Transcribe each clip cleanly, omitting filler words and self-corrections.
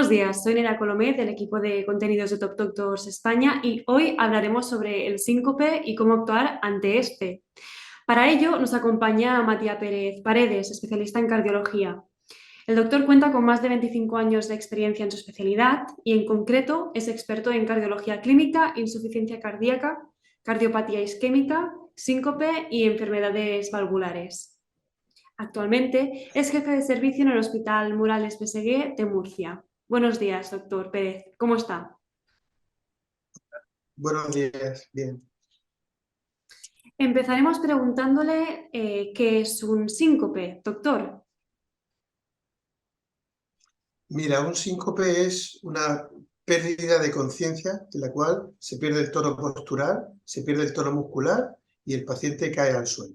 Buenos días, soy Nera Colomet del equipo de contenidos de Top Doctors España y hoy hablaremos sobre el síncope y cómo actuar ante este. Para ello nos acompaña Matías Pérez Paredes, especialista en cardiología. El doctor cuenta con más de 25 años de experiencia en su especialidad y en concreto es experto en cardiología clínica, insuficiencia cardíaca, cardiopatía isquémica, síncope y enfermedades valvulares. Actualmente es jefe de servicio en el Hospital Murales PSG de Murcia. Buenos días, doctor Pérez. ¿Cómo está? Buenos días, bien. Empezaremos preguntándole qué es un síncope, doctor. Mira, un síncope es una pérdida de conciencia en la cual se pierde el tono postural, se pierde el tono muscular y el paciente cae al suelo,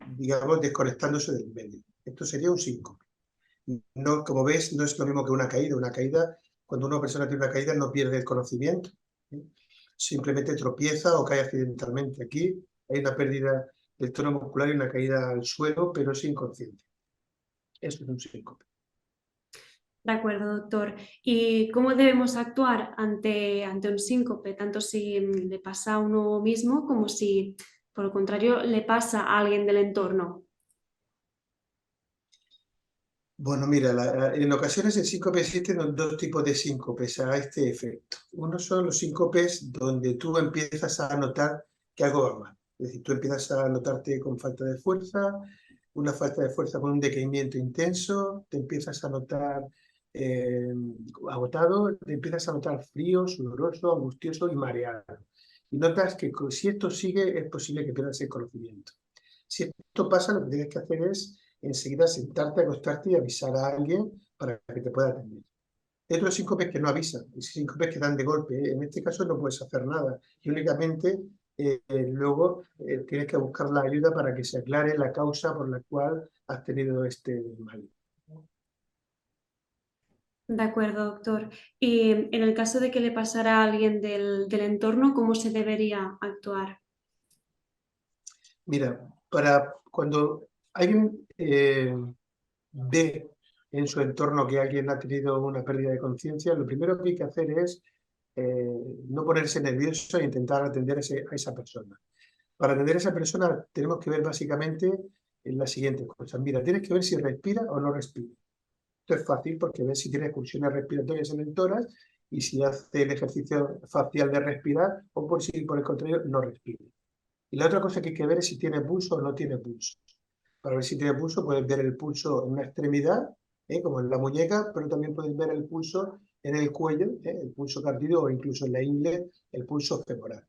digamos, desconectándose del medio. Esto sería un síncope. No, como ves, no es lo mismo que una caída. Una caída, cuando una persona tiene una caída, no pierde el conocimiento, ¿eh? Simplemente tropieza o cae accidentalmente. Aquí hay una pérdida del tono muscular y una caída al suelo, pero sin conciencia. Eso es un síncope. De acuerdo, doctor. ¿Y cómo debemos actuar ante un síncope, tanto si le pasa a uno mismo como si, por el contrario, le pasa a alguien del entorno? Bueno, mira, en ocasiones el síncope existen dos tipos de síncopes a este efecto. Uno son los síncopes donde tú empiezas a notar que algo va mal. Es decir, tú empiezas a notarte con falta de fuerza, una falta de fuerza con un decaimiento intenso, te empiezas a notar eh, agotado, te empiezas a notar frío, sudoroso, angustioso y mareado. Y notas que si esto sigue es posible que pierdas el conocimiento. Si esto pasa, lo que tienes que hacer es enseguida sentarte, acostarte y avisar a alguien para que te pueda atender. Hay otros síncopes que no avisan, síncopes que dan de golpe. En este caso no puedes hacer nada y únicamente luego tienes que buscar la ayuda para que se aclare la causa por la cual has tenido este mal. De acuerdo, doctor. Y en el caso de que le pasara a alguien del entorno, ¿cómo se debería actuar? Mira, para cuando alguien ve en su entorno que alguien ha tenido una pérdida de conciencia, lo primero que hay que hacer es eh, no ponerse nervioso e intentar atender a esa persona. Para atender a esa persona tenemos que ver básicamente las siguientes cosas. Mira, tienes que ver si respira o no respira. Esto es fácil porque ves si tiene excursiones respiratorias en el tórax y si hace el ejercicio facial de respirar o por si por el contrario no respira. Y la otra cosa que hay que ver es si tiene pulso o no tiene pulso. Para ver si tiene pulso puedes ver el pulso en una extremidad, como en la muñeca, pero también puedes ver el pulso en el cuello, el pulso cardíaco o incluso en la ingle, el pulso femoral.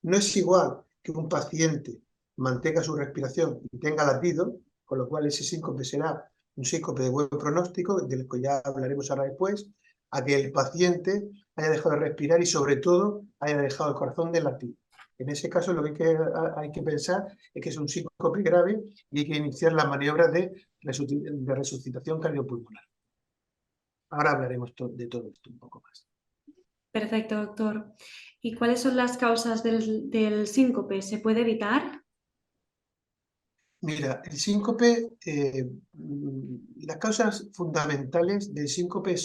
No es igual que un paciente mantenga su respiración y tenga latido, con lo cual ese síncope será un síncope de buen pronóstico, del que ya hablaremos ahora después, a que el paciente haya dejado de respirar y sobre todo haya dejado el corazón de latir. En ese caso lo que hay que pensar es que es un síncope grave y hay que iniciar las maniobras de resucitación cardiopulmonar. Ahora hablaremos de todo esto un poco más. Perfecto, doctor. ¿Y cuáles son las causas del síncope? ¿Se puede evitar? Mira, el síncope, las causas fundamentales del síncope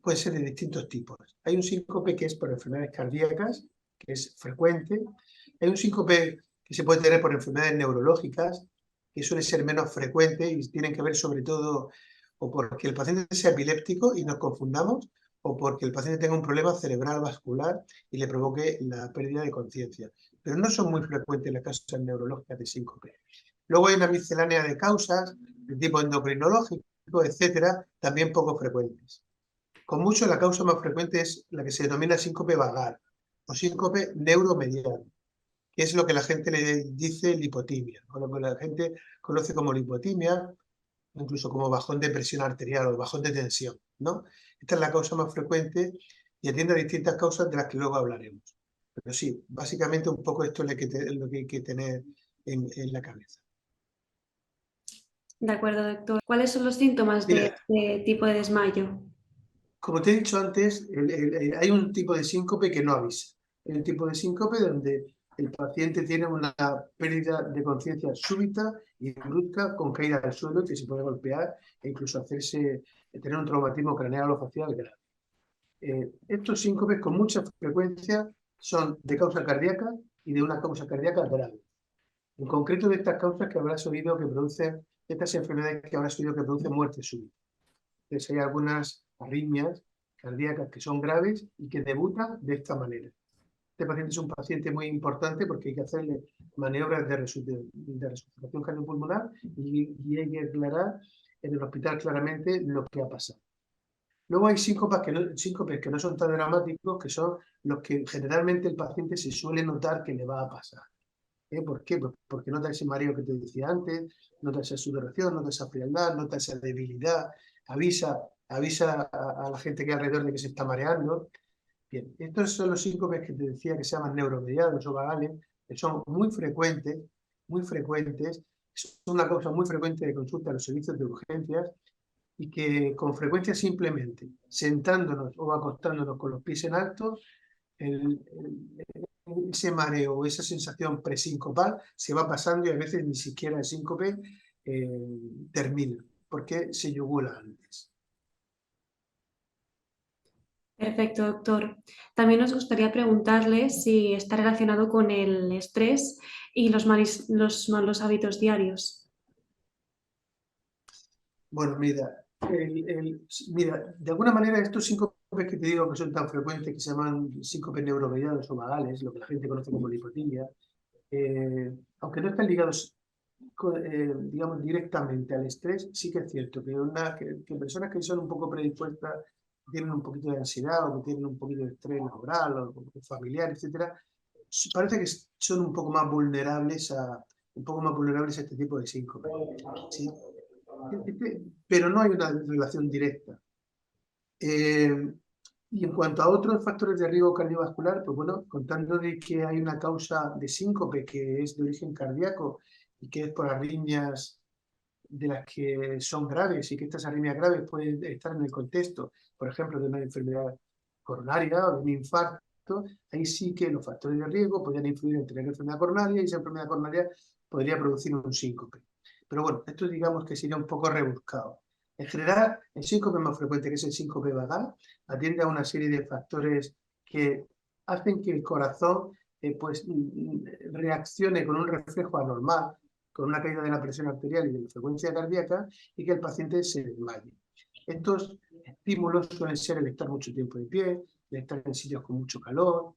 pueden ser de distintos tipos. Hay un síncope que es por enfermedades cardíacas, que es frecuente. Hay un síncope que se puede tener por enfermedades neurológicas, que suele ser menos frecuente y tienen que ver sobre todo o porque el paciente sea epiléptico y nos confundamos, o porque el paciente tenga un problema cerebral vascular y le provoque la pérdida de conciencia. Pero no son muy frecuentes las causas neurológicas de síncope. Luego hay una miscelánea de causas de tipo endocrinológico, etcétera, también poco frecuentes. Con mucho, la causa más frecuente es la que se denomina síncope vagal o síncope neuromediado, que es lo que la gente le dice lipotimia, o lo que la gente conoce como lipotimia, incluso como bajón de presión arterial o bajón de tensión, ¿no? Esta es la causa más frecuente y atiende a distintas causas de las que luego hablaremos. Pero sí, básicamente un poco esto es lo que hay que tener en la cabeza. De acuerdo, doctor. ¿Cuáles son los síntomas de Mira, este tipo de desmayo? como te he dicho antes, hay un tipo de síncope que no avisa. Hay un tipo de síncope donde el paciente tiene una pérdida de conciencia súbita y brusca con caída al suelo que se puede golpear e incluso tener un traumatismo craneal o facial grave. Estos síncopes con mucha frecuencia son de causa cardíaca y de una causa cardíaca grave. En concreto de estas causas que habrás oído que producen, estas enfermedades que habrás oído que producen muerte súbita. Entonces hay algunas arritmias cardíacas que son graves y que debutan de esta manera. Este paciente es un paciente muy importante porque hay que hacerle maniobras de resucitación cardiopulmonar y hay que aclarar en el hospital claramente lo que ha pasado. Luego hay síncopes que no son tan dramáticos, que son los que generalmente el paciente se suele notar que le va a pasar. ¿Por qué? Pues porque nota ese mareo que te decía antes, nota esa sudoración, nota esa frialdad, nota esa debilidad, avisa a la gente que hay alrededor de que se está mareando. Bien, estos son los síncopes que te decía que se llaman neuromediados o vagales, que son muy frecuentes, es una causa muy frecuente de consulta a los servicios de urgencias y que con frecuencia simplemente sentándonos o acostándonos con los pies en alto, ese mareo o esa sensación presincopal se va pasando y a veces ni siquiera el síncope termina, porque se yugula antes. Perfecto, doctor. También nos gustaría preguntarle si está relacionado con el estrés y los malos hábitos diarios. Bueno, mira, de alguna manera estos síncopes que te digo que son tan frecuentes, que se llaman síncopes neuromediados o vagales, lo que la gente conoce como lipotimia, aunque no están ligados, digamos, directamente al estrés, sí que es cierto que personas que son un poco predispuestas, tienen un poquito de ansiedad o que tienen un poquito de estrés laboral o familiar, etcétera, parece que son un poco más vulnerables a este tipo de síncope, ¿sí? Pero no hay una relación directa. Y en cuanto a otros factores de riesgo cardiovascular, pues bueno, contando de que hay una causa de síncope que es de origen cardíaco y que es por arritmias de las que son graves y que estas arritmias graves pueden estar en el contexto, por ejemplo, de una enfermedad coronaria o de un infarto, ahí sí que los factores de riesgo podrían influir en tener enfermedad coronaria y esa enfermedad coronaria podría producir un síncope. Pero bueno, esto digamos que sería un poco rebuscado. En general, el síncope más frecuente, que es el síncope vagal, atiende a una serie de factores que hacen que el corazón reaccione con un reflejo anormal, con una caída de la presión arterial y de la frecuencia cardíaca, y que el paciente se desmaye. Estos estímulos suelen ser el estar mucho tiempo de pie, el estar en sitios con mucho calor,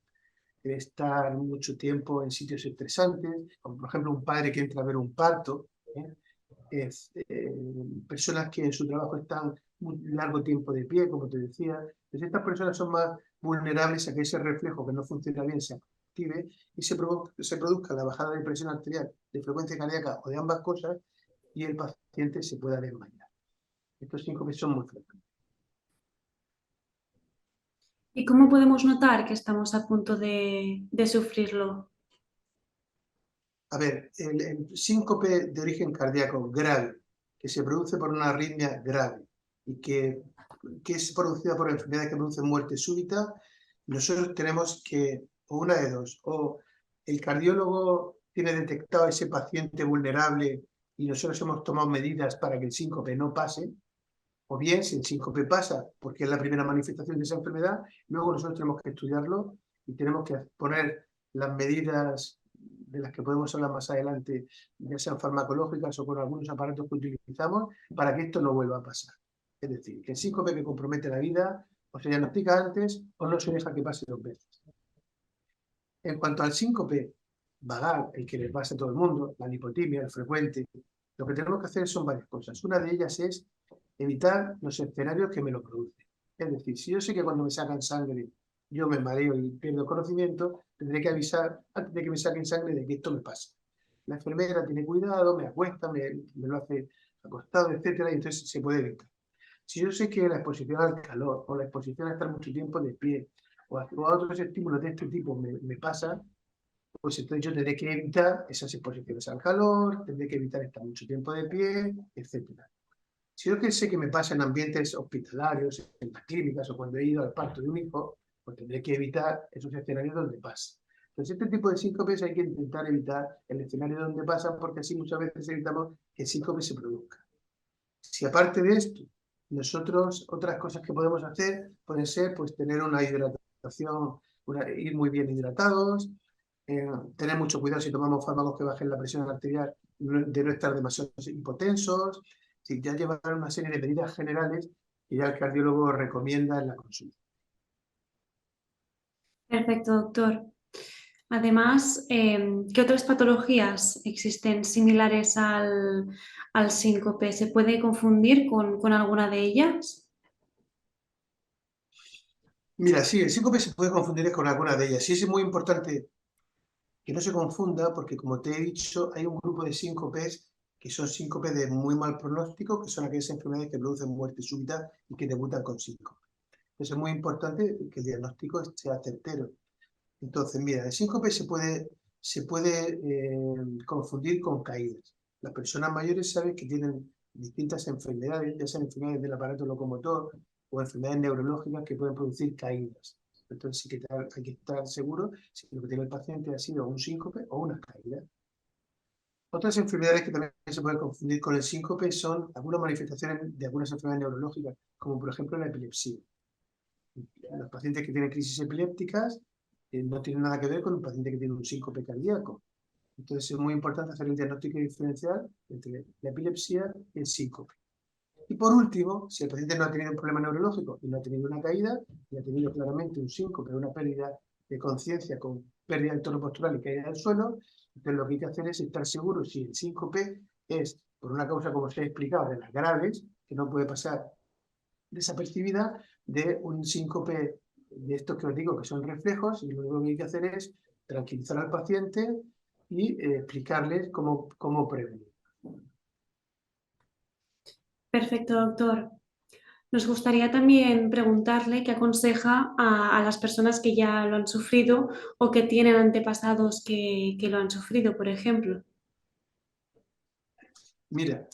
el estar mucho tiempo en sitios estresantes, como por ejemplo un padre que entra a ver un parto, personas que en su trabajo están un largo tiempo de pie, como te decía. Entonces estas personas son más vulnerables a que ese reflejo que no funciona bien se active y se produzca la bajada de presión arterial, de frecuencia cardíaca o de ambas cosas y el paciente se pueda desmayar. Estos síncopes son muy frecuentes. ¿Y cómo podemos notar que estamos a punto de sufrirlo? A ver, el síncope de origen cardíaco grave, que se produce por una arritmia grave y que es producida por enfermedades que producen muerte súbita, nosotros tenemos que, o una de dos, o el cardiólogo tiene detectado a ese paciente vulnerable y nosotros hemos tomado medidas para que el síncope no pase, o bien si el síncope pasa porque es la primera manifestación de esa enfermedad, luego nosotros tenemos que estudiarlo y tenemos que poner las medidas de las que podemos hablar más adelante, ya sean farmacológicas o con algunos aparatos que utilizamos, para que esto no vuelva a pasar. Es decir, que el síncope que compromete la vida o se diagnostica antes o no se deja que pase 2 veces. En cuanto al síncope vagal, el que le pasa a todo el mundo, la lipotimia, el frecuente, lo que tenemos que hacer son varias cosas. Una de ellas es evitar los escenarios que me lo producen. Es decir, si yo sé que cuando me sacan sangre yo me mareo y pierdo conocimiento, tendré que avisar antes de que me saquen sangre de que esto me pasa. La enfermera tiene cuidado, me acuesta, me lo hace acostado, etcétera, y entonces se puede evitar. Si yo sé que la exposición al calor o la exposición a estar mucho tiempo de pie o a otros estímulos de este tipo me pasa, pues entonces yo tendré que evitar esas exposiciones al calor, tendré que evitar estar mucho tiempo de pie, etcétera. Si yo que sé que me pasa en ambientes hospitalarios, en las clínicas o cuando he ido al parto de un hijo, pues tendré que evitar esos escenarios donde pasa. Entonces, este tipo de síncopes hay que intentar evitar el escenario donde pasa porque así muchas veces evitamos que el síncope se produzca. Si aparte de esto Nosotros, otras cosas que podemos hacer pueden ser pues, tener una hidratación, ir muy bien hidratados, tener mucho cuidado si tomamos fármacos que bajen la presión arterial, de no estar demasiado hipotensos, ya llevar una serie de medidas generales que ya el cardiólogo recomienda en la consulta. Perfecto, doctor. Además, ¿qué otras patologías existen similares al síncope? ¿Se puede confundir con alguna de ellas? Mira, sí, el síncope se puede confundir con alguna de ellas. Sí es muy importante que no se confunda porque, como te he dicho, hay un grupo de síncopes que son síncopes de muy mal pronóstico, que son aquellas enfermedades que producen muerte súbita y que debutan con síncope. Entonces es muy importante que el diagnóstico sea certero. Entonces, mira, el síncope se puede confundir con caídas. Las personas mayores saben que tienen distintas enfermedades, ya sean enfermedades del aparato locomotor o enfermedades neurológicas que pueden producir caídas. Entonces hay que estar seguro si lo que tiene el paciente ha sido un síncope o una caída. Otras enfermedades que también se pueden confundir con el síncope son algunas manifestaciones de algunas enfermedades neurológicas, como por ejemplo la epilepsia. Los pacientes que tienen crisis epilépticas no tienen nada que ver con un paciente que tiene un síncope cardíaco. Entonces es muy importante hacer el diagnóstico diferencial entre la epilepsia y el síncope. Y por último, si el paciente no ha tenido un problema neurológico y no ha tenido una caída, y ha tenido claramente un síncope, una pérdida de conciencia con pérdida del tono postural y caída del suelo, entonces lo que hay que hacer es estar seguro si el síncope es por una causa, como os he explicado, de las graves, que no puede pasar desapercibida, de un síncope de estos que os digo que son reflejos, y lo único que hay que hacer es tranquilizar al paciente y explicarles cómo prevenir. Perfecto, doctor. Nos gustaría también preguntarle qué aconseja a las personas que ya lo han sufrido o que tienen antepasados que lo han sufrido, por ejemplo. Mira,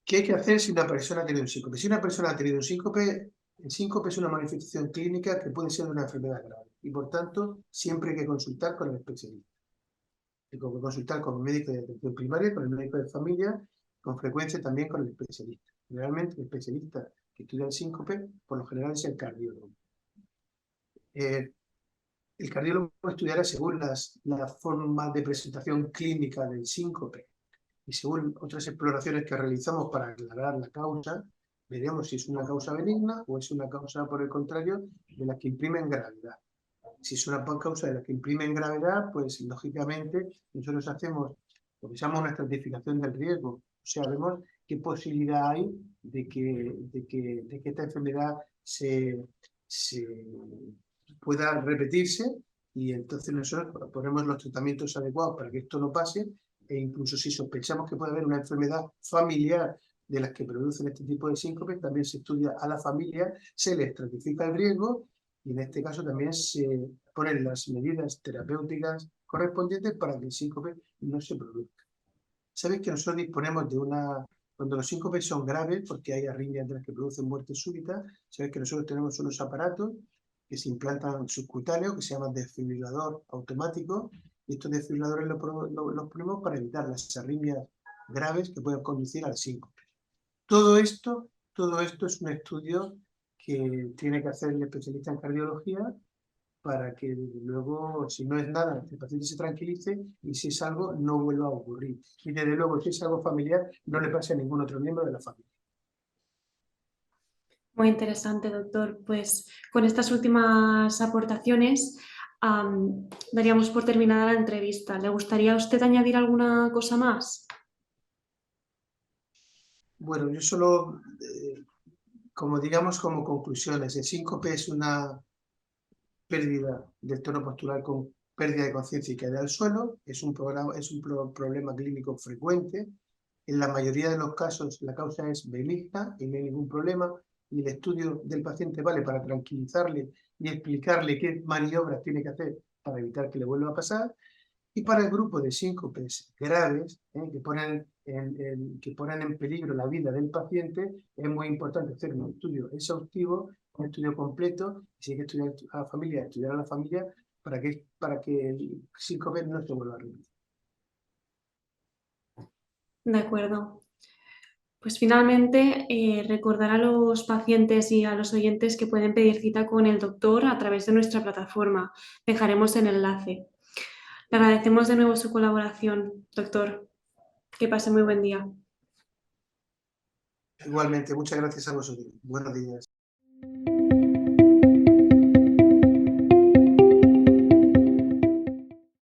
¿qué hay que hacer si una persona tiene un síncope? Si una persona ha tenido un síncope, el síncope es una manifestación clínica que puede ser de una enfermedad grave y por tanto siempre hay que consultar con el especialista. Hay que consultar con el médico de atención primaria, con el médico de familia, con frecuencia también con el especialista. Generalmente el especialista que estudia el síncope, por lo general es el cardiólogo. El cardiólogo estudiará según las formas de presentación clínica del síncope y según otras exploraciones que realizamos para aclarar la causa, veremos si es una causa benigna o es una causa, por el contrario, de las que imprimen gravedad. Si es una causa de las que imprimen gravedad, pues lógicamente nosotros hacemos lo que se llama una estratificación del riesgo. O sea, vemos qué posibilidad hay de que esta enfermedad se pueda repetirse y entonces nosotros ponemos los tratamientos adecuados para que esto no pase e incluso si sospechamos que puede haber una enfermedad familiar de las que producen este tipo de síncope, también se estudia a la familia, se le estratifica el riesgo y en este caso también se ponen las medidas terapéuticas correspondientes para que el síncope no se produzca. Sabéis que nosotros disponemos de cuando los síncopes son graves, porque hay arritmias de las que producen muerte súbita, sabéis que nosotros tenemos unos aparatos que se implantan subcutáneos, que se llaman desfibrilador automático, y estos desfibriladores los ponemos para evitar las arritmias graves que pueden conducir al síncope. Todo esto es un estudio que tiene que hacer el especialista en cardiología para que luego, si no es nada, el paciente se tranquilice y si es algo, no vuelva a ocurrir. Y desde luego, si es algo familiar, no le pase a ningún otro miembro de la familia. Muy interesante, doctor. Pues con estas últimas aportaciones daríamos por terminada la entrevista. ¿Le gustaría a usted añadir alguna cosa más? Bueno, yo solo, como conclusiones, el síncope es una pérdida del tono postural con pérdida de conciencia y caída al suelo, es un problema clínico frecuente. En la mayoría de los casos la causa es benigna y no hay ningún problema y el estudio del paciente vale para tranquilizarle y explicarle qué maniobras tiene que hacer para evitar que le vuelva a pasar. Y para el grupo de síncopes graves, que ponen en peligro la vida del paciente, es muy importante hacer un estudio exhaustivo, un estudio completo, y si hay que estudiar a la familia para que el síncope no se vuelva a repetir. De acuerdo. Pues finalmente, recordar a los pacientes y a los oyentes que pueden pedir cita con el doctor a través de nuestra plataforma. Dejaremos el enlace. Le agradecemos de nuevo su colaboración, doctor. Que pase muy buen día. Igualmente, muchas gracias a vosotros. Buenos días.